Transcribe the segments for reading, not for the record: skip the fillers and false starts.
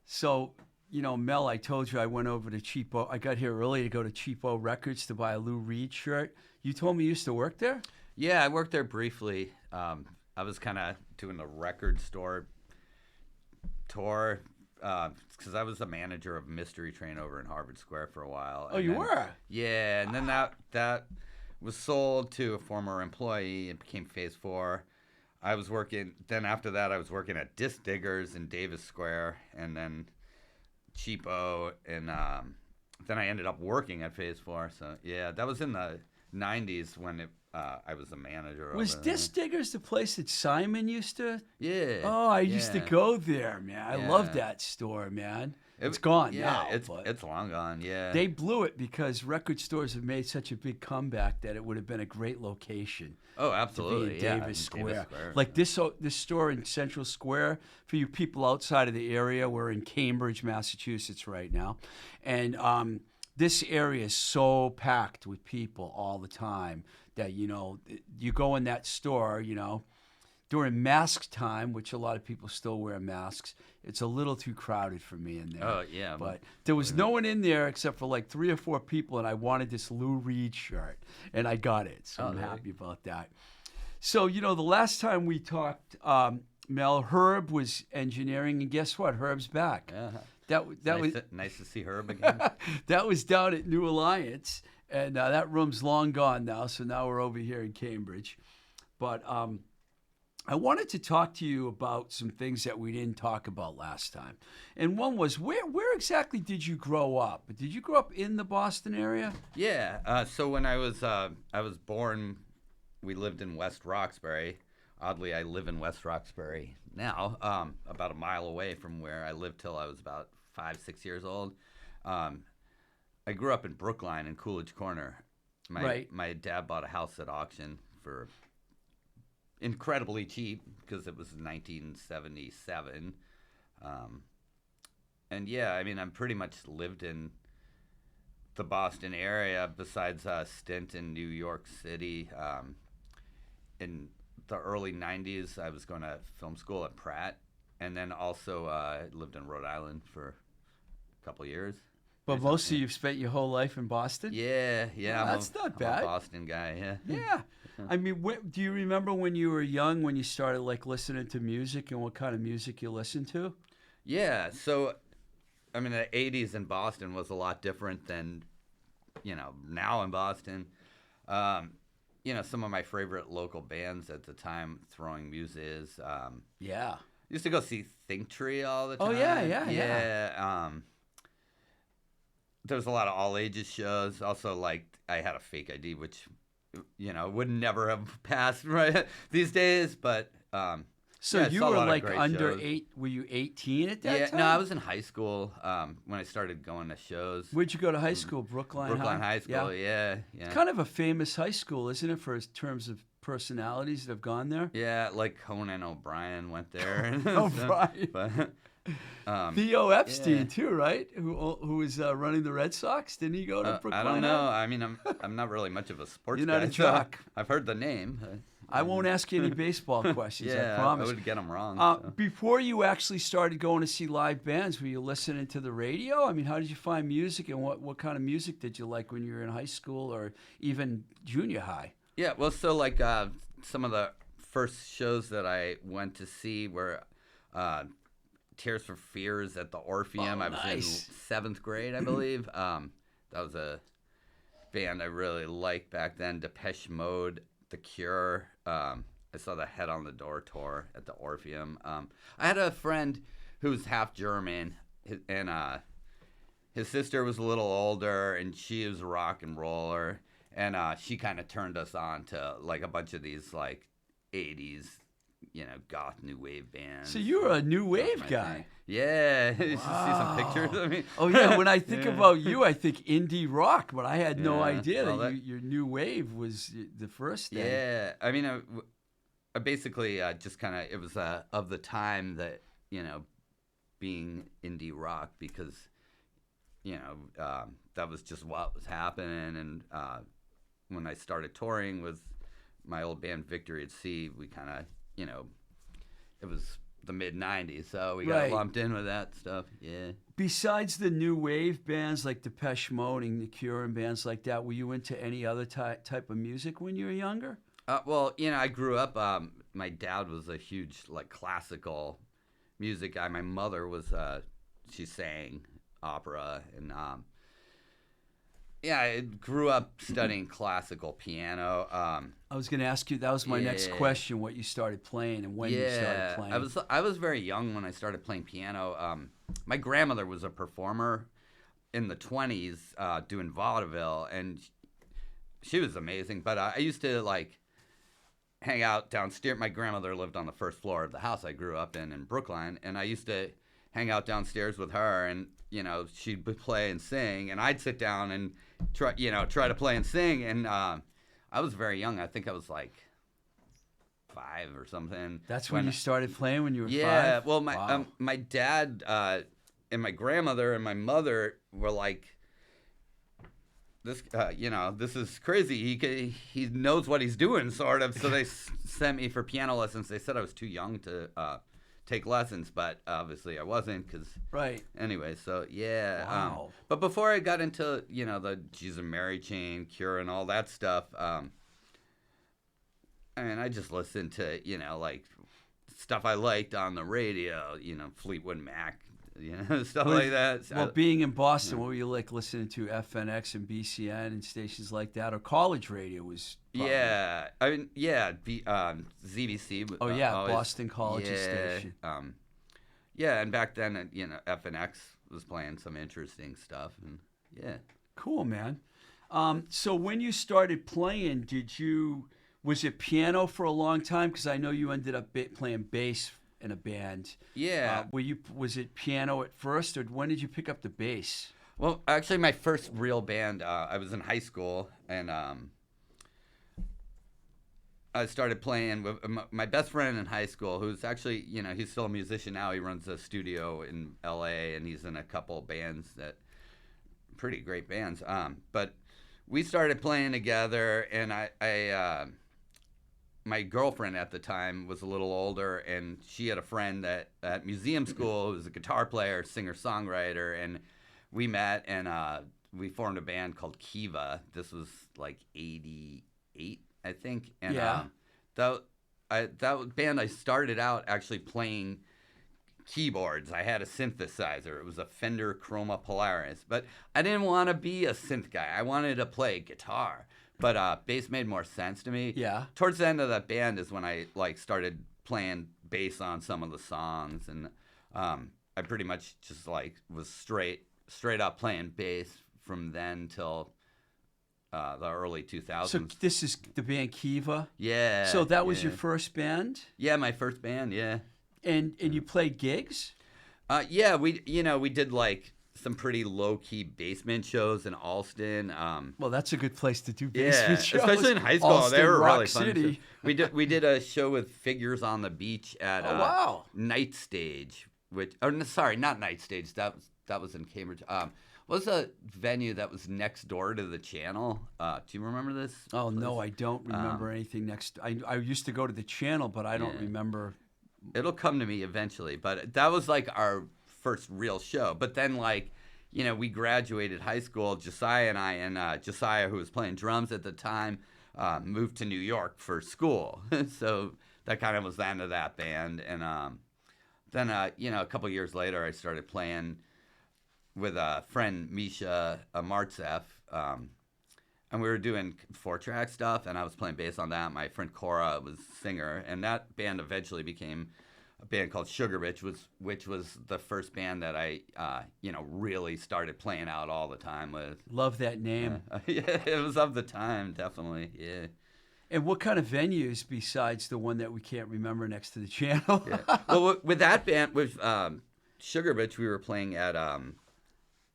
So, Mel, I told you I went over to Cheapo. I got here early to go to Cheapo Records to buy a Lou Reed shirt. You told me you used to work there? Yeah, I worked there briefly. I was kind of doing the record store tour because I was the manager of Mystery Train over in Harvard Square for a while. Oh, you were? Yeah, and then that was sold to a former employee and became Phase 4. I was working, then after that I was working at Disc Diggers in Davis Square and then Cheapo, and then I ended up working at Phase 4. So yeah, that was in the 90s when I was a manager. Was Disc Diggers the place that Simon used to? Yeah. Oh, I used to go there, man. I love that store, man. It's gone now. It's long gone, yeah. They blew it because record stores have made such a big comeback that it would have been a great location. Oh, absolutely, to be in Davis Square. Davis Square. Like this store in Central Square, for you people outside of the area, we're in Cambridge, Massachusetts right now. And this area is so packed with people all the time that, you go in that store, during mask time, which a lot of people still wear masks, it's a little too crowded for me in there. Oh, yeah. But there was no one in there except for like 3 or 4 people, and I wanted this Lou Reed shirt, and I got it. So I'm happy about that. So, the last time we talked, Mel, Herb was engineering, and guess what? Herb's back. That was nice to see Herb again. That was down at New Alliance, and that room's long gone now, so now we're over here in Cambridge. But I wanted to talk to you about some things that we didn't talk about last time. And one was, where exactly did you grow up? Did you grow up in the Boston area? Yeah. So when I was born, we lived in West Roxbury. Oddly, I live in West Roxbury now, about a mile away from where I lived till I was about 5, 6 years old. I grew up in Brookline in Coolidge Corner. My dad bought a house at auction for incredibly cheap because it was 1977. And yeah, I mean, I pretty much lived in the Boston area besides a stint in New York City. In the early 90s, I was going to film school at Pratt, and then also lived in Rhode Island for a couple years. But mostly you've spent your whole life in Boston? Yeah. Well, that's not bad. I'm a Boston guy, yeah. Yeah. I mean, do you remember when you were young, when you started like listening to music, and what kind of music you listened to? Yeah. So, I mean, the 80s in Boston was a lot different than, now in Boston. Some of my favorite local bands at the time, Throwing Muses. Used to go see Think Tree all the time. Oh, yeah. There was a lot of all ages shows. Also, like, I had a fake ID, which, would never have passed right these days. But so you were like under shows. 8. Were you 18 at that time? No, I was in high school when I started going to shows. Where'd you go to high school? Brookline High School. Yeah. It's kind of a famous high school, isn't it, for terms of personalities that have gone there? Yeah, like Conan O'Brien went there. O'Brien. But, Theo Epstein too, right? Who was running the Red Sox? Didn't he go to Brookline? I don't know. I mean, I'm not really much of a sports You're guy. not a jock. I've heard the name. I won't ask you any baseball questions. I promise. I would get them wrong. Before you actually started going to see live bands, were you listening to the radio? I mean, how did you find music, and what kind of music did you like when you were in high school or even junior high? Yeah, well, so like some of the first shows that I went to see were Tears for Fears at the Orpheum. I was in 7th grade, I believe. That was a band I really liked back then. Depeche Mode, The Cure. I saw the Head on the Door tour at the Orpheum. I had a friend who was half German, and his sister was a little older, and she was a rock and roller, and she kind of turned us on to like a bunch of these like 80s, goth new wave bands. So you were a new wave guy. Thing. Yeah, you should see some pictures of me. Oh yeah, when I think about you, I think indie rock, but I had no idea that your new wave was the first thing. Yeah, I mean, I basically just kind of, it was of the time that, being indie rock because, that was just what was happening. And when I started touring with my old band Victory at Sea, we kind of, it was the mid '90s, so we Right. got lumped in with that stuff. Yeah. Besides the new wave bands like Depeche Mode and The Cure and bands like that, were you into any other type of music when you were younger? Well, I grew up. My dad was a huge like classical music guy. My mother was. She sang opera, and yeah, I grew up studying classical piano. I was going to ask you, that was my next Yeah. question, what you started playing and when you started playing. I was very young when I started playing piano. My grandmother was a performer in the 20s doing vaudeville, and she was amazing. But I used to like hang out downstairs. My grandmother lived on the first floor of the house I grew up in Brookline, and I used to hang out downstairs with her, and she'd play and sing, and I'd sit down and try to play and sing. And I was very young. I think I was like 5 or something. That's when you started playing, when you were 5? Yeah. Well, Wow. My dad and my grandmother and my mother were like, this this is crazy. He knows what he's doing, sort of. So they sent me for piano lessons. They said I was too young to take lessons, but obviously I wasn't, because Right. anyway. So yeah. Wow. But before I got into the Jesus and Mary Chain, Cure, and all that stuff, I mean, I just listened to like stuff I liked on the radio. Fleetwood Mac. Stuff like that. Well, being in Boston, what were you like listening to? FNX and BCN and stations like that, or college radio was? Probably... Yeah, I mean, ZBC. Oh yeah, always, Boston College's station. Yeah, and back then, FNX was playing some interesting stuff, and yeah. Cool, man. So when you started playing, was it piano for a long time? Because I know you ended up playing bass in a band. Yeah. Was it piano at first, or when did you pick up the bass? Well, actually, my first real band, I was in high school, and I started playing with my best friend in high school, who's actually, he's still a musician now. He runs a studio in LA, and he's in a couple bands pretty great bands. But we started playing together, and I my girlfriend at the time was a little older, and she had a friend at museum school who was a guitar player, singer-songwriter, and we met, and we formed a band called Kiva. This was like 88, I think. And Yeah. that band, I started out actually playing keyboards. I had a synthesizer. It was a Fender Chroma Polaris, but I didn't want to be a synth guy. I wanted to play guitar. But bass made more sense to me. Yeah. Towards the end of that band is when I started playing bass on some of the songs, and I pretty much just was straight up playing bass from then till the early 2000s. So this is the band Kiva? Yeah. So that was your first band? Yeah, my first band. Yeah. And you played gigs? Yeah, we did some pretty low-key basement shows in Alston. Well, that's a good place to do basement shows. Especially in high school. Alston, They were Rock really fun. City. We did a show with Figures on the Beach at wow. Night Stage, not Night Stage. That was in Cambridge. What was a venue that was next door to the Channel? Do you remember this? Oh place? no, I don't remember anything next. I used to go to the Channel, but I don't remember. It'll come to me eventually. But that was our first real show. But then we graduated high school, Josiah and I, and Josiah, who was playing drums at the time, moved to New York for school. So that kind of was the end of that band. And then, a couple years later, I started playing with a friend, Misha Martsev, and we were doing 4-track stuff, and I was playing bass on that. My friend Cora was singer, and that band eventually became a band called Sugar Bitch, which was the first band that I, really started playing out all the time with. Love that name. Yeah, it was of the time, definitely. Yeah. And what kind of venues besides the one that we can't remember next to the Channel? Yeah. Well, with that band, with Sugar Bitch, we were playing at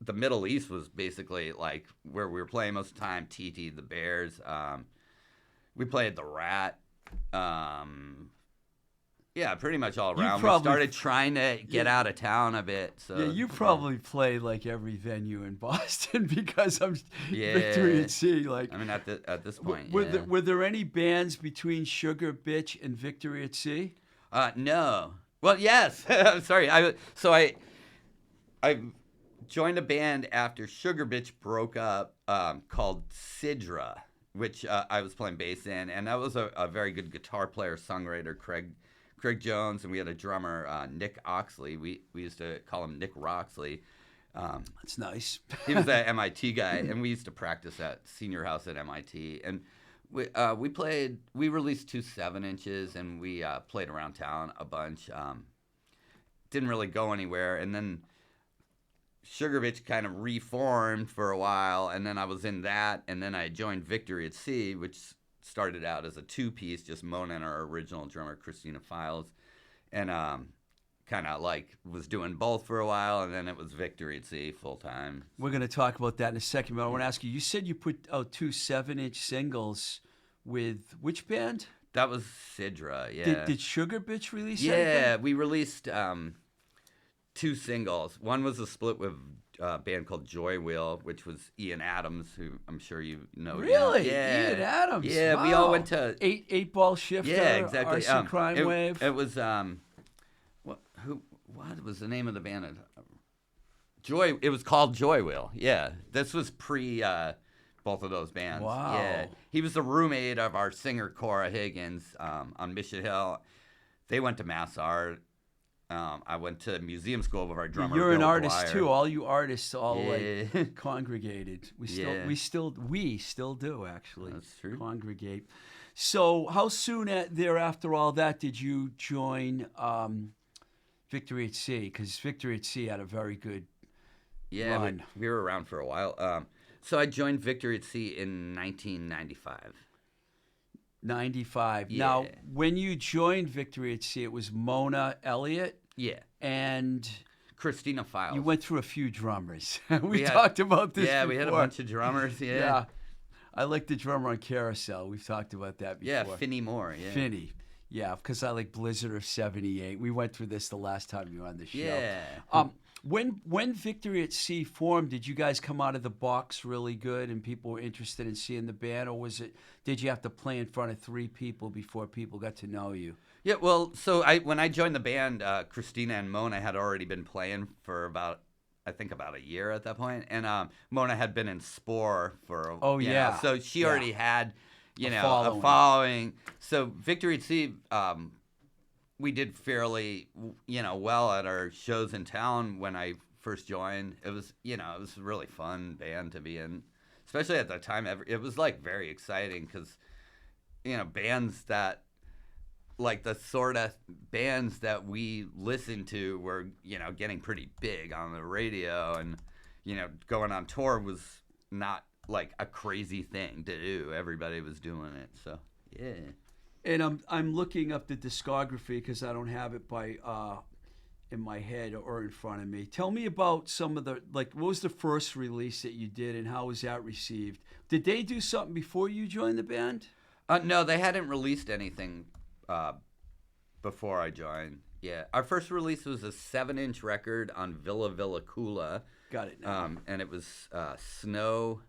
the Middle East. Was basically where we were playing most of the time. TT, the Bears. We played the Rat. Yeah, pretty much all around. We started trying to get out of town a bit. So yeah, you probably play every venue in Boston because I'm Victory at Sea. I mean, at this point, were there any bands between Sugar Bitch and Victory at Sea? No. Well, yes. I'm sorry. I joined a band after Sugar Bitch broke up called Sidra, which I was playing bass in, and that was a very good guitar player, songwriter, Craig Jones, and we had a drummer, Nick Oxley. We used to call him Nick Roxley. That's nice. He was an MIT guy, and we used to practice at Senior House at MIT. And we released 2 7-inches, and we played around town a bunch. Didn't really go anywhere, and then Sugar Bitch kind of reformed for a while, and then I was in that, and then I joined Victory at Sea, which started out as a 2-piece, just Mona and our original drummer, Christina Files, and kind of like was doing both for a while, and then it was Victory at Sea full time. We're going to talk about that in a second, but I want to ask you, you said you put out 2 7-inch singles with which band? That was Sidra, yeah. Did Sugar Bitch release Yeah, anything? we released 2 singles. One was a split with a band called Joy Wheel, which was Ian Adams, who I'm sure you know. Really? Yeah. Ian Adams? Yeah, wow. we all went to... Eight Ball Shifter, Yeah, exactly. RC Crime Wave. It was... What was the name of the band? Joy. It was called Joy Wheel. Yeah. This was pre... both of those bands. Wow. Yeah. He was the roommate of our singer, Cora Higgins, on Mission Hill. They went to Mass Art. I went to museum school with our drummer, You're an Bill artist Dwyer. too. All you artists all Yeah. like congregated. We still do actually. That's true. Congregate. So how soon thereafter all that did you join Victory at Sea? Because Victory at Sea had a very good run. We were around for a while. So I joined Victory at Sea in 1995. 95. Yeah. Now, when you joined Victory at Sea, it was Mona Elliott Yeah. and Christina Files. you went through a few drummers. we talked about this Yeah, before. we had a bunch of drummers. Yeah. Yeah. I like the drummer on Carousel. We've talked about that before. Yeah, Finney Moore. Yeah. Finney. Yeah, because I like Blizzard of 78. We went through this the last time you were on the show. Yeah. When Victory at Sea formed, did you guys come out of the box really good and people were interested in seeing the band, or did you have to play in front of 3 people before people got to know you? Yeah, well, so when I joined the band, Christina and Mona had already been playing for about a year at that point, and Mona had been in Spore for so she already had a following. So Victory at Sea, we did fairly well at our shows in town when I first joined. It was it was a really fun band to be in, especially at that time. It was like very exciting because bands that, like the sort of bands that we listened to were, getting pretty big on the radio, and, going on tour was not like a crazy thing to do. Everybody was doing it. So, yeah. And I'm looking up the discography because I don't have it in my head or in front of me. Tell me about some of what was the first release that you did and how was that received? Did they do something before you joined the band? No, they hadn't released anything before I joined. Yeah, our first release was a 7-inch record on Villa Villa Coola. Got it now. And it was Snow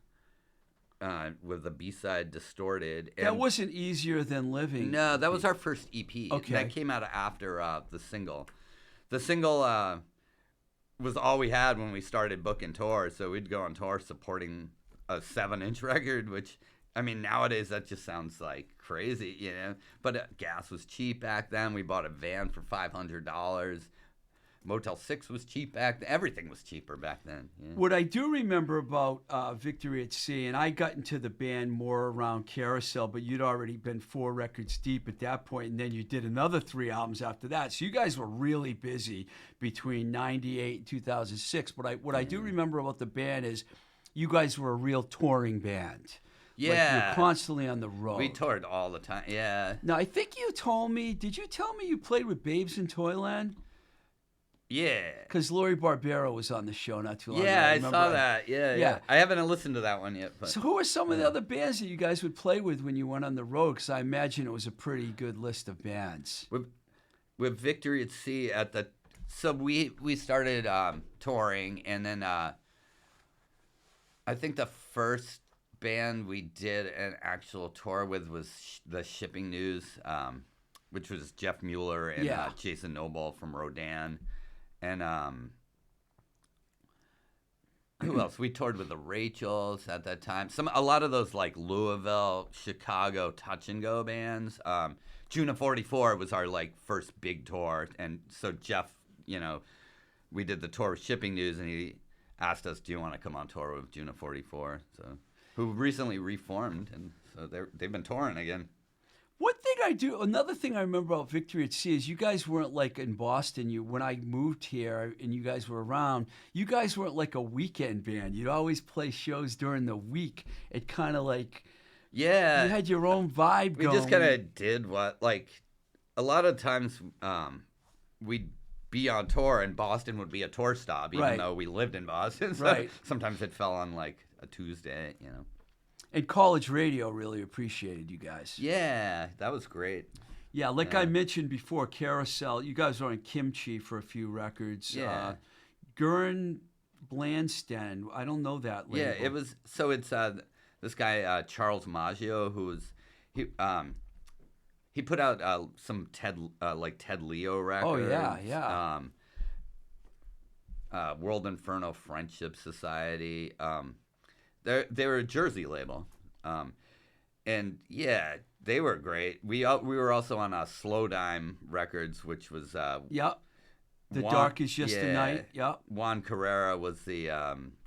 with the B-side Distorted. And that wasn't Easier Than Living. No, that was our first EP. Okay. That came out after the single. The single was all we had when we started booking tours, so we'd go on tour supporting a 7-inch record, which, I mean, nowadays that just sounds like crazy, But gas was cheap back then. We bought a van for $500. Motel 6 was cheap back then. Everything was cheaper back then. Yeah. What I do remember about Victory at Sea, and I got into the band more around Carousel, but you'd already been 4 records deep at that point, and then you did another 3 albums after that. So you guys were really busy between 98 and 2006. But what I do remember about the band is you guys were a real touring band. Yeah. Like you were constantly on the road. We toured all the time, yeah. Now, I think you told me, did you tell me you played with Babes in Toyland? Yeah. Because Lori Barbero was on the show not too long ago. Yeah, I saw that. Yeah. I haven't listened to that one yet. But. So who are some of the other bands that you guys would play with when you went on the road? Because I imagine it was a pretty good list of bands. With Victory at Sea so we started touring, and then I think the first band we did an actual tour with was the Shipping News. which was Jeff Mueller and Yeah. Jason Noble from Rodan, and who else? We toured with the Rachels at that time. A lot of those like Louisville, Chicago touch and go bands. June of '44 was our like first big tour, and so Jeff, we did the tour with Shipping News, and he asked us, "Do you want to come on tour with June of '44?" So, who recently reformed, and so they've been touring again. Another thing I remember about Victory at Sea is you guys weren't like in Boston. When I moved here and you guys were around, you guys weren't like a weekend band. You'd always play shows during the week. It kind of like, you had your own vibe going. We just kind of did like, a lot of times we'd be on tour and Boston would be a tour stop, even though we lived in Boston. So sometimes it fell on like a Tuesday, And college radio really appreciated you guys. Yeah, that was great. Yeah, I mentioned before, Carousel, you guys were on Kimchi for a few records. Yeah. Gurn Blandsten, I don't know that label. Yeah, it's this guy, Charles Maggio, who was, he put out some Ted Leo records. Oh, yeah. World Inferno Friendship Society. They were a Jersey label, and yeah, they were great. We were also on Slow Dime Records, which was The Dark Is Just a Night. Yep. Juan Carrera was the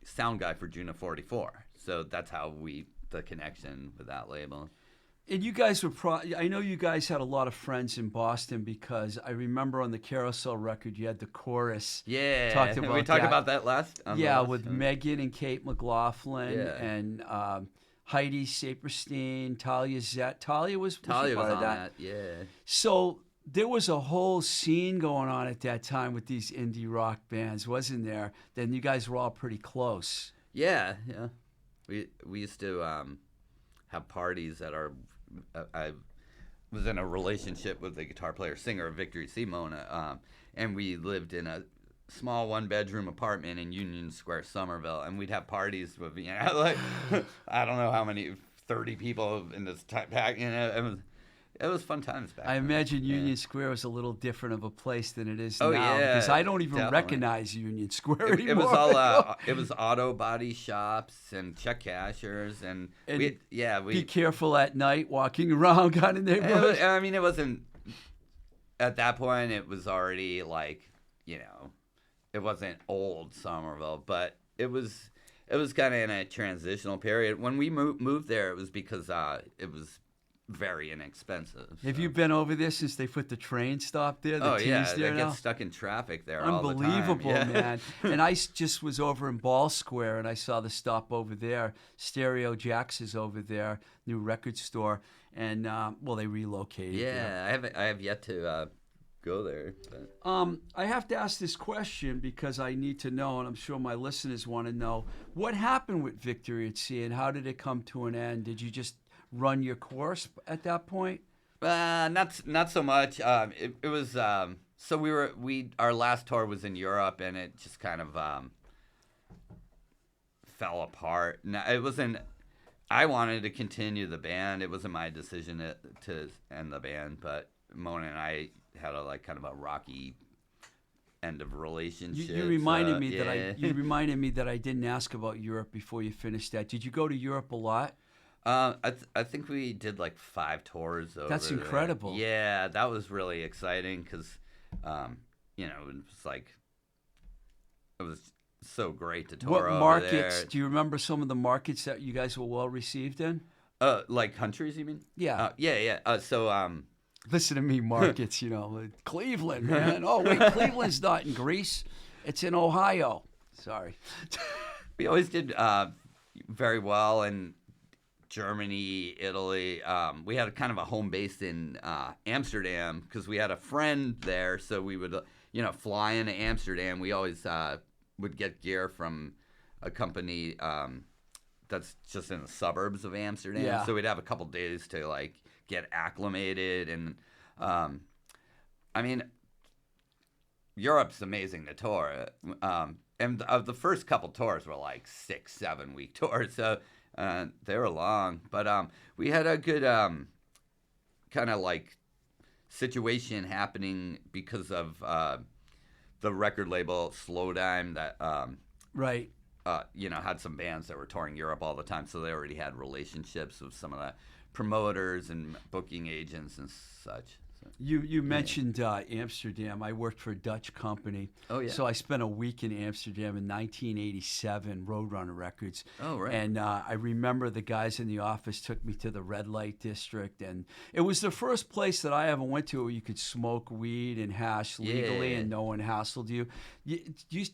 sound guy for June of '44, so that's how the connection with that label. And you guys were I know you guys had a lot of friends in Boston because I remember on the Carousel record you had the chorus. Yeah, talked about we talked about that last. With Megan and Kate McLaughlin and Heidi Saperstein, Thalia Zedek. Thalia was part of that. Yeah. So there was a whole scene going on at that time with these indie rock bands, wasn't there? Then you guys were all pretty close. Yeah. We used to have parties at our. I was in a relationship with the guitar player singer of Victory Simona, and we lived in a small 1-bedroom apartment in Union Square, Somerville, and we'd have parties with like I don't know how many 30 people in this pack. It was fun times back then. I imagine Union Square was a little different of a place than it is now. Yeah, because I don't even recognize Union Square anymore. It was all it was auto body shops and check cashers and we be careful at night walking around kind of neighborhood. It wasn't at that point. It was already like it wasn't old Somerville, but it was kind of in a transitional period. When we moved there, it was because it was very inexpensive. Have you been over there since they put the train stop there? They get stuck in traffic there all the time. Unbelievable, man. And I just was over in Ball Square, and I saw the stop over there. Stereo Jacks is over there, new record store, and they relocated. Yeah, I have yet to go there. But. I have to ask this question because I need to know, and I'm sure my listeners want to know, what happened with Victory at Sea, and how did it come to an end? Did you just run your course at that point? Not so much. It was so our last tour was in Europe, and it just kind of fell apart. Now, it wasn't. I wanted to continue the band. It wasn't my decision to end the band, but Mona and I had a kind of a rocky end of relationship. You reminded me that I didn't ask about Europe before you finished that. Did you go to Europe a lot? I think we did like 5 tours over That's incredible. There. Yeah, that was really exciting because, it was so great to tour over there. What markets? Do you remember some of the markets that you guys were well received in? Like countries, you mean? Yeah. So, listen to me, markets. Cleveland, man. Oh wait, Cleveland's not in Greece; it's in Ohio. Sorry. We always did very well in Germany, Italy. We had kind of a home base in Amsterdam because we had a friend there, so we would fly into Amsterdam. We always would get gear from a company that's just in the suburbs of Amsterdam. Yeah. So we'd have a couple days to get acclimated, and Europe's amazing to tour. And the first couple tours were 6-7 week tours, so they were long. But we had a good kind of situation happening because of the record label Slowdime that Right. had some bands that were touring Europe all the time, so they already had relationships with some of the promoters and booking agents and such. So, You mentioned Amsterdam. I worked for a Dutch company. Oh, yeah. So I spent a week in Amsterdam in 1987, Roadrunner Records. Oh, right. And I remember the guys in the office took me to the red light district, and it was the first place that I ever went to where you could smoke weed and hash legally, Yeah. and no one hassled you. Do you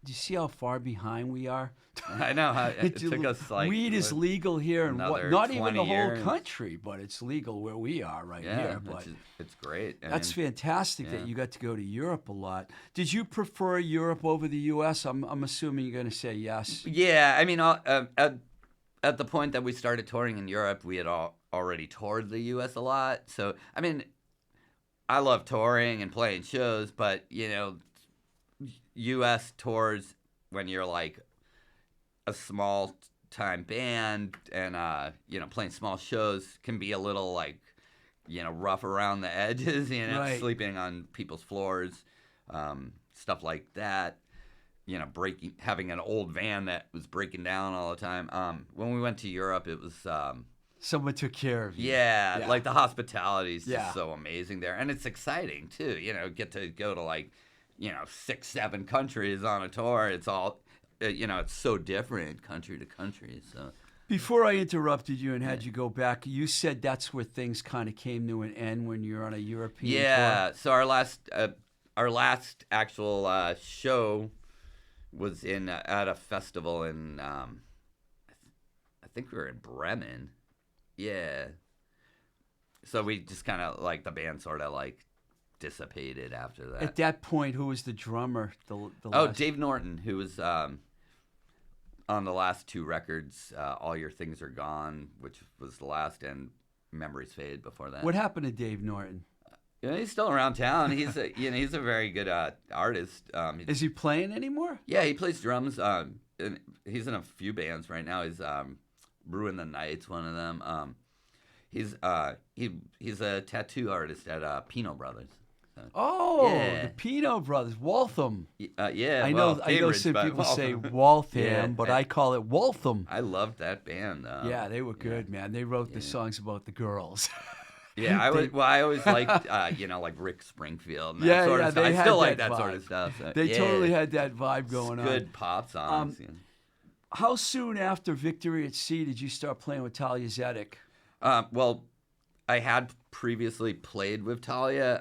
see how far behind we are? I know how it took us like weed is legal here, and another not even 20 the whole years. country, but it's legal where we are right here. But it's great. that's fantastic that you got to go to Europe a lot. Did you prefer Europe over the U.S.? I'm assuming you're going to say yes. Yeah, I mean, at the point that we started touring in Europe, we had already toured the U.S. a lot. So, I mean, I love touring and playing shows, but, U.S. tours when you're like a small time band and, playing small shows can be a little like, rough around the edges, Right. sleeping on people's floors, stuff like that. Having an old van that was breaking down all the time. When we went to Europe, it was, Someone took care of you. yeah, like the hospitality is Yeah. just so amazing there. And it's exciting too, get to go to like, 6, 7 countries on a tour. It's all, it's so different country to country. So Before I interrupted you and had you go back, you said that's where things kind of came to an end when you're on a European tour. So our last actual show was at a festival in I think we were in Bremen. Yeah. So we just kind of like the band sort of like dissipated after that. At that point, who was the drummer? Last... Dave Norton, who was on the last 2 records, All Your Things Are Gone, which was the last, and Memories Fade before that. What happened to Dave Norton? He's still around town. He's he's a very good artist. Is he playing anymore? Yeah, he plays drums. And he's in a few bands right now. He's Ruin the Night's one of them. He's a tattoo artist at Pino Brothers. Oh, Yeah. the Pino Brothers, Waltham. Yeah, I know Cambridge, some but people say Waltham. Waltham, Yeah. but I call it Waltham. I loved that band. Yeah, they were good, man. They wrote the songs about the girls. Yeah, I always liked like Rick Springfield. And that Yeah, sort yeah, of stuff. they I had still like that that sort vibe. of stuff. So, They yeah. totally had that vibe going on. Good pop songs. How soon after Victory at Sea did you start playing with Thalia Zedek? Well, I had previously played with Thalia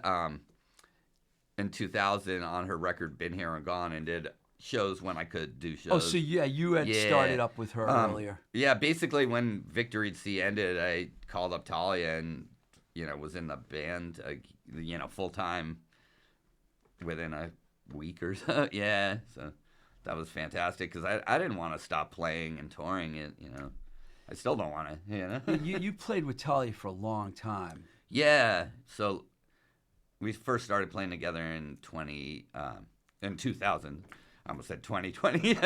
in 2000 on her record Been Here and Gone, and did shows when I could do shows. Oh, so yeah, you had started up with her earlier. Yeah, basically when Victory at Sea ended, I called up Thalia and was in the band full time within a week or so. Yeah, so that was fantastic because I didn't want to stop playing and touring it. I still don't want to. You played with Thalia for a long time. Yeah, so we first started playing together in 2000. I almost said 2020.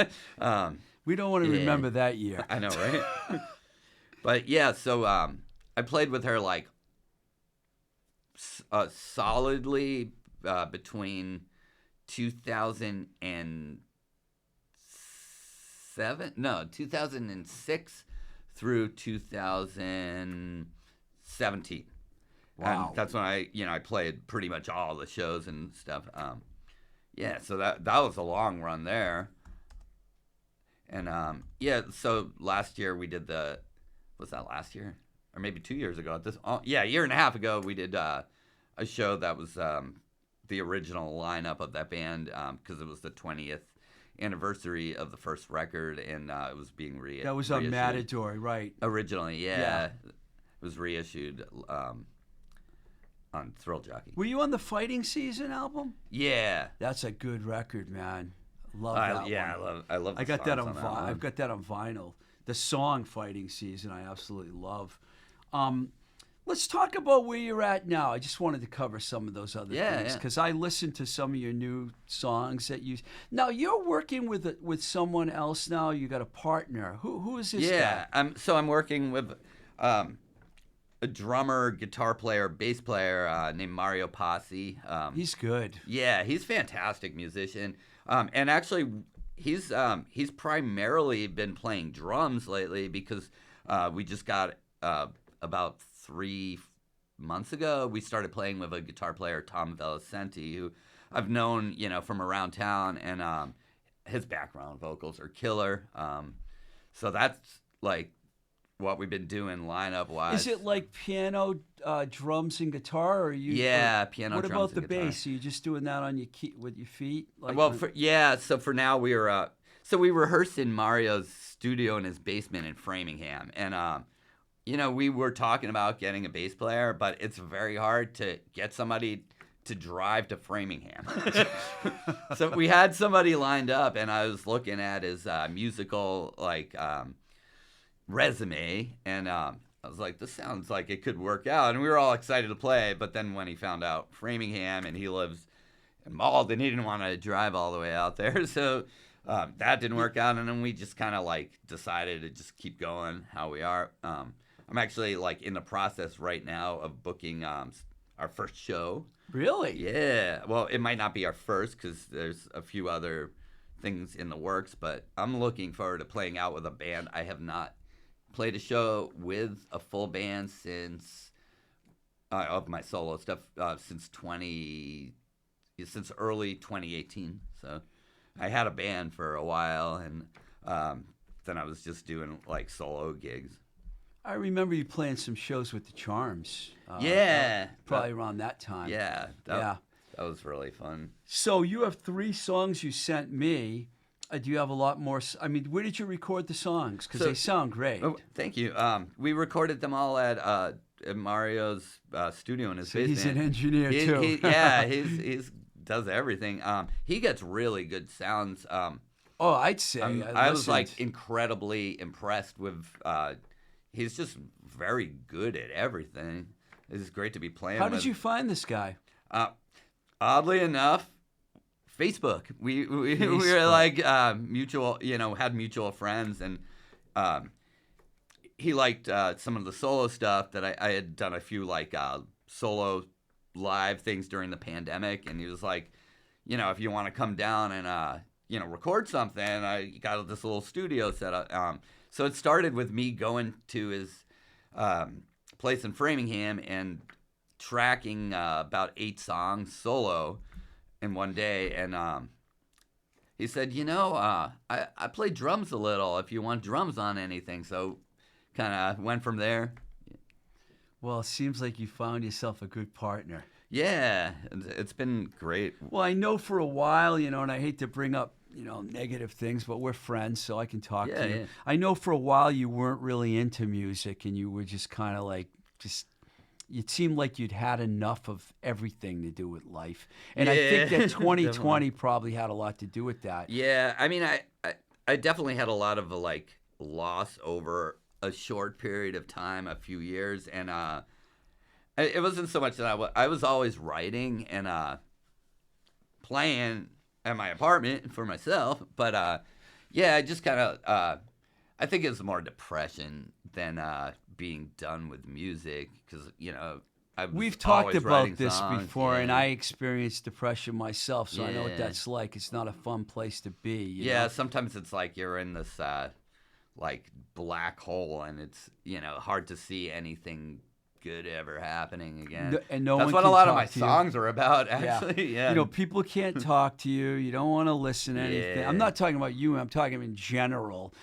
We don't want to remember that year. I know, right? But yeah, so I played with her like solidly between 2006 through 2017. Wow. And that's when I played pretty much all the shows and stuff. Yeah, so that was a long run there. And so last year we did was that last year? Or maybe 2 years ago a year and a half ago we did a show that was the original lineup of that band because it was the 20th anniversary of the first record, and it was being reissued. That was on Matador, right? Originally, yeah. It was reissued on Thrill Jockey. Were you on the Fighting Season album? Yeah. That's a good record, man. Love that one. I love the I got that songs on that one. I've got that on vinyl. The song Fighting Season I absolutely love. Let's talk about where you're at now. I just wanted to cover some of those other things because I listened to some of your new songs that you. Now you're working with someone else now. You got a partner. Who is this guy? So I'm working with a drummer, guitar player, bass player named Mario Passi. He's good. Yeah, he's a fantastic musician. And actually, he's primarily been playing drums lately because we just got about 3 months ago, we started playing with a guitar player, Tom Vellicenti, who I've known, from around town, and his background vocals are killer. So that's like what we've been doing lineup wise. Is it like piano, drums, and guitar, or Yeah, piano, What drums, about the and guitar. bass? Are you just doing that on your with your feet? So for now we were we rehearsed in Mario's studio in his basement in Framingham, and we were talking about getting a bass player, but it's very hard to get somebody to drive to Framingham. So we had somebody lined up, and I was looking at his musical resume, and I was like, this sounds like it could work out. And we were all excited to play, but then when he found out Framingham and he lives in Malden, he didn't want to drive all the way out there. So that didn't work out, and then we just kind of decided to just keep going how we are. I'm actually in the process right now of booking our first show. Really? Yeah. Well, it might not be our first because there's a few other things in the works, but I'm looking forward to playing out with a band. I have not played a show with a full band since of my solo stuff since early 2018. So I had a band for a while, and then I was just doing solo gigs. I remember you playing some shows with the Charms. Yeah. Probably around that time. Yeah. That was really fun. So you have 3 songs you sent me. Do you have a lot more? I mean, where did you record the songs? Because they sound great. Oh, thank you. We recorded them all at Mario's studio in his basement. He's an engineer too. He's does everything. He gets really good sounds. I'd say. I was incredibly impressed with. He's just very good at everything. It's great to be playing. How did you find this guy? Oddly enough, Facebook. We were mutual. Had mutual friends, and he liked some of the solo stuff that I had done a few solo live things during the pandemic, and he was like, if you want to come down and record something, I got this little studio set up. So it started with me going to his place in Framingham and tracking about 8 songs solo in one day, and he said, I play drums a little if you want drums on anything. So kind of went from there. Well, it seems like you found yourself a good partner. Yeah, it's been great. Well, I know for a while, and I hate to bring up, negative things, but we're friends, so I can talk to you. Yeah. I know for a while you weren't really into music, and you were just kind of it seemed like you'd had enough of everything to do with life. And I think that 2020 probably had a lot to do with that. Yeah, I mean, I definitely had a lot of loss over a short period of time, a few years, and it wasn't so much that I was always writing and playing at my apartment for myself, but I just kind of I think it was more depression than being done with music because we've talked about this songs, before, and I experienced depression myself, so I know what Yeah. that's like. It's not a fun place to be. You Yeah, know? sometimes it's like you're in this black hole, and it's hard to see anything good ever happening again. That's That's what a lot of my songs are about, actually. Yeah. People can't talk to you. You don't want to listen to anything. Yeah. I'm not talking about you. I'm talking in general.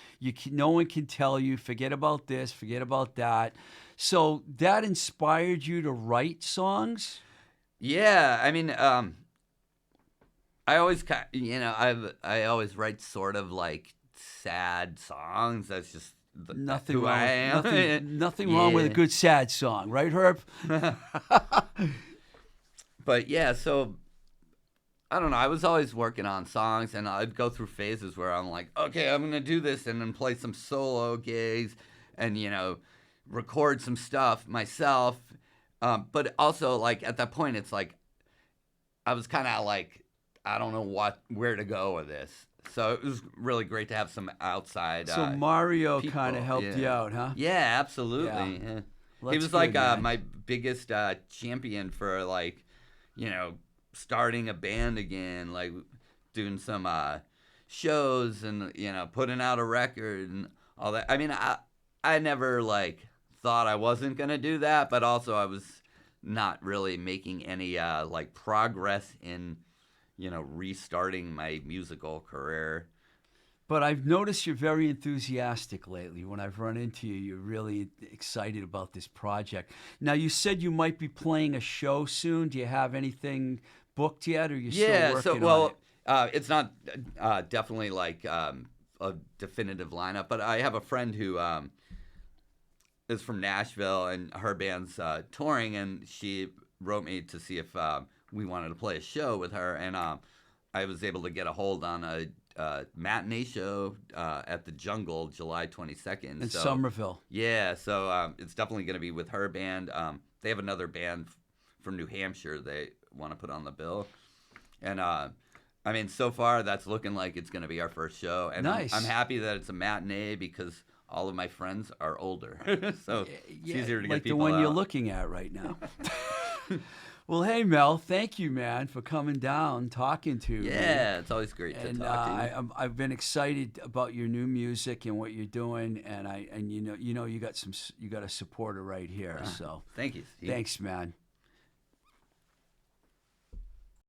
No one can tell you, forget about this, forget about that. So that inspired you to write songs? Yeah, I mean, I always I always write sort of sad songs. That's just Nothing who wrong. I am. Nothing wrong with a good sad song, right, Herb? But yeah, so I don't know. I was always working on songs, and I'd go through phases where I'm like, okay, I'm gonna do this, and then play some solo gigs, and record some stuff myself. But also at that point, it's I was kind of I don't know where to go with this. So it was really great to have some outside. So Mario people, kind of helped you out, huh? Yeah, absolutely. Yeah. Yeah. Well, he that's was like good, man. my biggest champion for like, you know, starting a band again, like doing some shows and you know putting out a record and all that. I mean, I never like thought I wasn't gonna do that, but also I was not really making any like progress in you know restarting my musical career. But I've noticed you're very enthusiastic lately. When I've run into you, you're really excited about this project. Now, you said you might be playing a show soon. Do you have anything booked yet, or are you still Yeah, working so on well, it? it's not definitely like a definitive lineup, but I have a friend who is from Nashville, and her band's touring, and she wrote me to see if we wanted to play a show with her, and I was able to get a hold on a matinee show at the Jungle, July 22nd. In So Somerville. yeah, so it's definitely going to be with her band. They have another band from New Hampshire they want to put on the bill, and I mean, so far that's looking like it's going to be our first show, and Nice. I'm happy that it's a matinee because all of my friends are older, so it's easier to like get people the one out. you're looking at right now. Well, hey, Mel, thank you, man, for coming down, talking to me. Yeah, it's always great to And talk to you. I've been excited about your new music and what you're doing, and you got a supporter right here. So Thank you, Steve. thanks, man.